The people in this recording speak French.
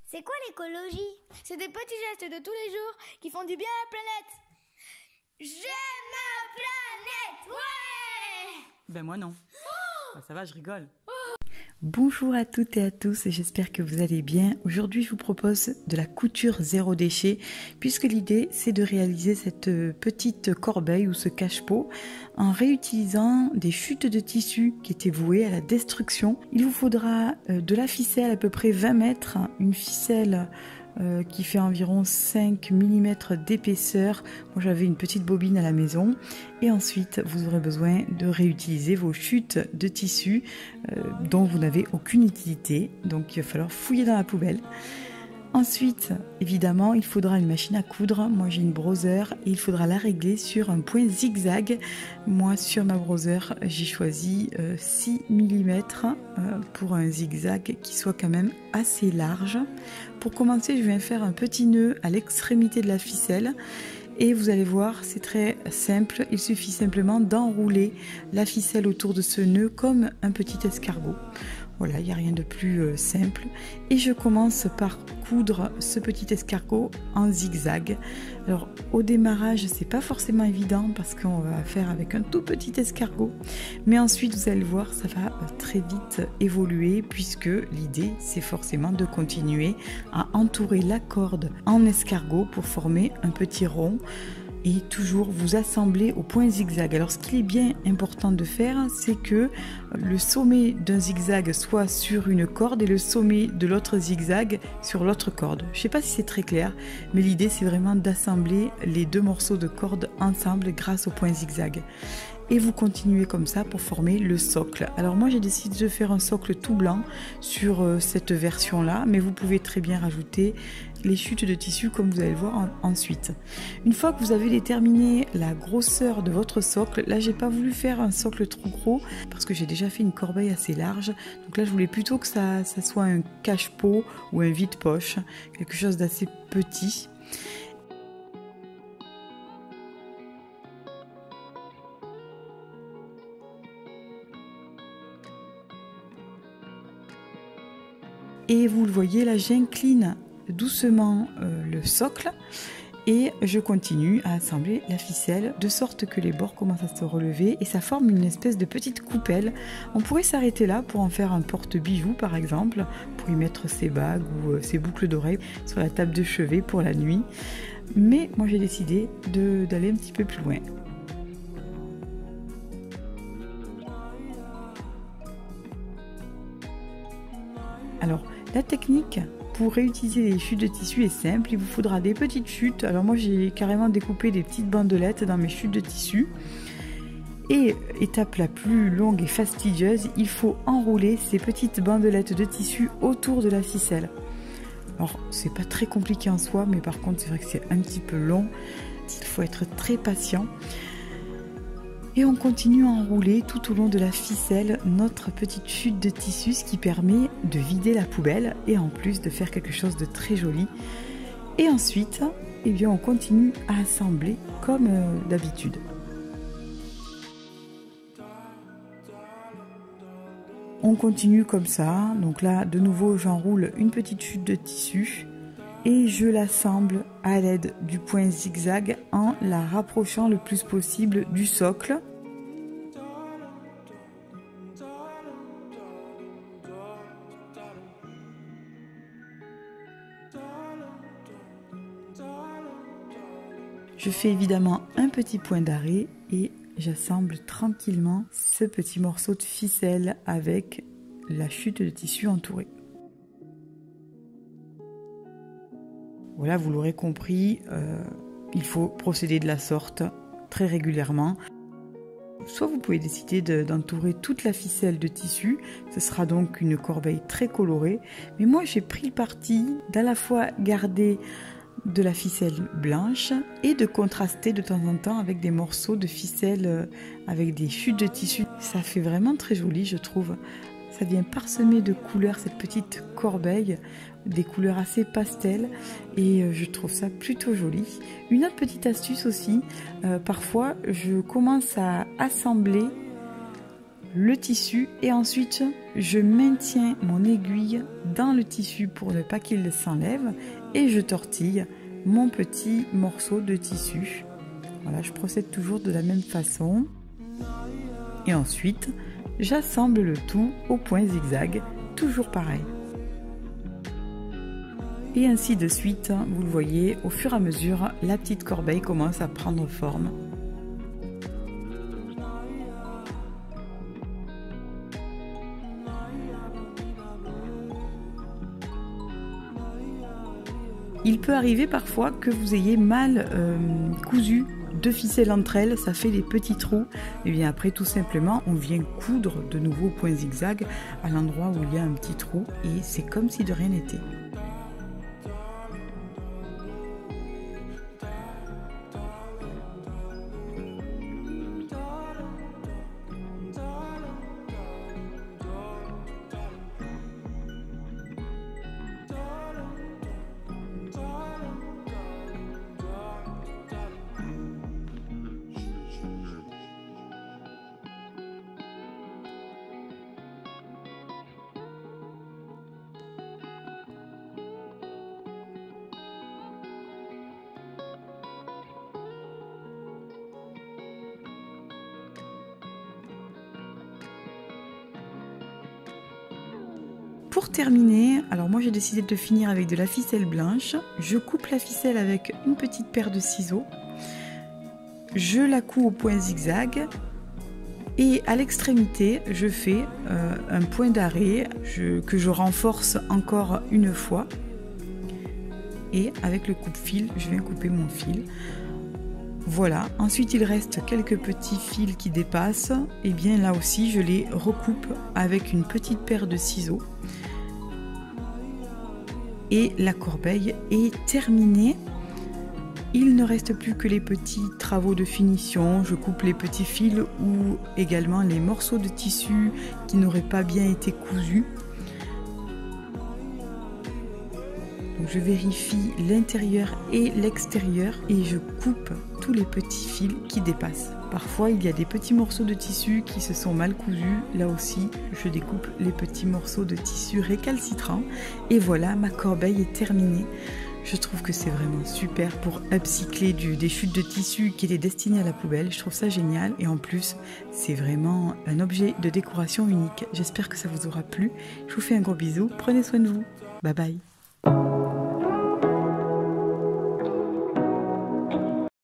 C'est quoi l'écologie? C'est des petits gestes de tous les jours qui font du bien à la planète. J'aime ma planète, ouais! Ben moi non. Ça va, je rigole. Bonjour à toutes et à tous, j'espère que vous allez bien. Aujourd'hui, je vous propose de la couture zéro déchet, puisque l'idée, c'est de réaliser cette petite corbeille ou ce cache-pot en réutilisant des chutes de tissu qui étaient vouées à la destruction. Il vous faudra de la ficelle à peu près 20 mètres, une ficelle qui fait environ 5 mm d'épaisseur. Moi j'avais une petite bobine à la maison. Et ensuite vous aurez besoin de réutiliser vos chutes de tissu dont vous n'avez aucune utilité. Donc il va falloir fouiller dans la poubelle. Ensuite, évidemment, il faudra une machine à coudre. Moi, j'ai une brosseur et il faudra la régler sur un point zigzag. Moi, sur ma brosseur, j'ai choisi 6 mm pour un zigzag qui soit quand même assez large. Pour commencer, je vais faire un petit nœud à l'extrémité de la ficelle. Et vous allez voir, c'est très simple. Il suffit simplement d'enrouler la ficelle autour de ce nœud comme un petit escargot. Voilà, il n'y a rien de plus simple. Et je commence par coudre ce petit escargot en zigzag. Alors au démarrage, c'est pas forcément évident parce qu'on va faire avec un tout petit escargot. Mais ensuite, vous allez voir, ça va très vite évoluer puisque l'idée, c'est forcément de continuer à entourer la corde en escargot pour former un petit rond. Et toujours vous assembler au point zigzag. Alors ce qu'il est bien important de faire, c'est que le sommet d'un zigzag soit sur une corde et le sommet de l'autre zigzag sur l'autre corde. Je ne sais pas si c'est très clair, mais l'idée c'est vraiment d'assembler les deux morceaux de corde ensemble grâce au point zigzag. Et vous continuez comme ça pour former le socle. Alors moi j'ai décidé de faire un socle tout blanc sur cette version là, mais vous pouvez très bien rajouter les chutes de tissu comme vous allez le voir ensuite. Une fois que vous avez déterminé la grosseur de votre socle, là j'ai pas voulu faire un socle trop gros parce que j'ai déjà fait une corbeille assez large. Donc là je voulais plutôt que ça soit un cache-pot ou un vide-poche, quelque chose d'assez petit. Et vous le voyez, là j'incline doucement le socle et je continue à assembler la ficelle de sorte que les bords commencent à se relever et ça forme une espèce de petite coupelle. On pourrait s'arrêter là pour en faire un porte-bijoux par exemple, pour y mettre ses bagues ou ses boucles d'oreilles sur la table de chevet pour la nuit. Mais moi j'ai décidé d'aller un petit peu plus loin. Alors, la technique pour réutiliser les chutes de tissu est simple. Il vous faudra des petites chutes. Alors moi, j'ai carrément découpé des petites bandelettes dans mes chutes de tissu. Et étape la plus longue et fastidieuse, il faut enrouler ces petites bandelettes de tissu autour de la ficelle. Alors, c'est pas très compliqué en soi, mais par contre, c'est vrai que c'est un petit peu long. Il faut être très patient. Et on continue à enrouler tout au long de la ficelle notre petite chute de tissu, ce qui permet de vider la poubelle et en plus de faire quelque chose de très joli. Et ensuite, eh bien, on continue à assembler comme d'habitude. On continue comme ça. Donc là, de nouveau, j'enroule une petite chute de tissu et je l'assemble à l'aide du point zigzag en la rapprochant le plus possible du socle. Je fais évidemment un petit point d'arrêt et j'assemble tranquillement ce petit morceau de ficelle avec la chute de tissu entourée. Voilà, vous l'aurez compris, il faut procéder de la sorte très régulièrement. Soit vous pouvez décider d'entourer toute la ficelle de tissu, ce sera donc une corbeille très colorée. Mais moi j'ai pris le parti d'à la fois garder de la ficelle blanche et de contraster de temps en temps avec des morceaux de ficelle avec des chutes de tissu. Ça fait vraiment très joli, je trouve. Ça vient parsemer de couleurs cette petite corbeille, des couleurs assez pastel et je trouve ça plutôt joli. Une autre petite astuce aussi, parfois je commence à assembler le tissu et ensuite je maintiens mon aiguille dans le tissu pour ne pas qu'il s'enlève et je tortille mon petit morceau de tissu. Voilà, je procède toujours de la même façon et ensuite j'assemble le tout au point zigzag, toujours pareil. Et ainsi de suite, vous le voyez, au fur et à mesure, la petite corbeille commence à prendre forme. Il peut arriver parfois que vous ayez mal cousu deux ficelles entre elles, ça fait des petits trous. Et bien après, tout simplement, on vient coudre de nouveau au point zigzag à l'endroit où il y a un petit trou et c'est comme si de rien n'était. Pour terminer, alors moi j'ai décidé de finir avec de la ficelle blanche. Je coupe la ficelle avec une petite paire de ciseaux. Je la couds au point zigzag. Et à l'extrémité, je fais un point d'arrêt que je renforce encore une fois. Et avec le coupe-fil, je viens couper mon fil. Voilà, ensuite il reste quelques petits fils qui dépassent. Et bien là aussi, je les recoupe avec une petite paire de ciseaux. Et la corbeille est terminée. Il ne reste plus que les petits travaux de finition. Je coupe les petits fils ou également les morceaux de tissu qui n'auraient pas bien été cousus. Donc je vérifie l'intérieur et l'extérieur et je coupe tous les petits fils qui dépassent. Parfois il y a des petits morceaux de tissu qui se sont mal cousus. Là aussi je découpe les petits morceaux de tissu récalcitrants. Et voilà, ma corbeille est terminée. Je trouve que c'est vraiment super pour upcycler des chutes de tissu qui étaient destinées à la poubelle. Je trouve ça génial et en plus c'est vraiment un objet de décoration unique. J'espère que ça vous aura plu. Je vous fais un gros bisou. Prenez soin de vous. Bye bye.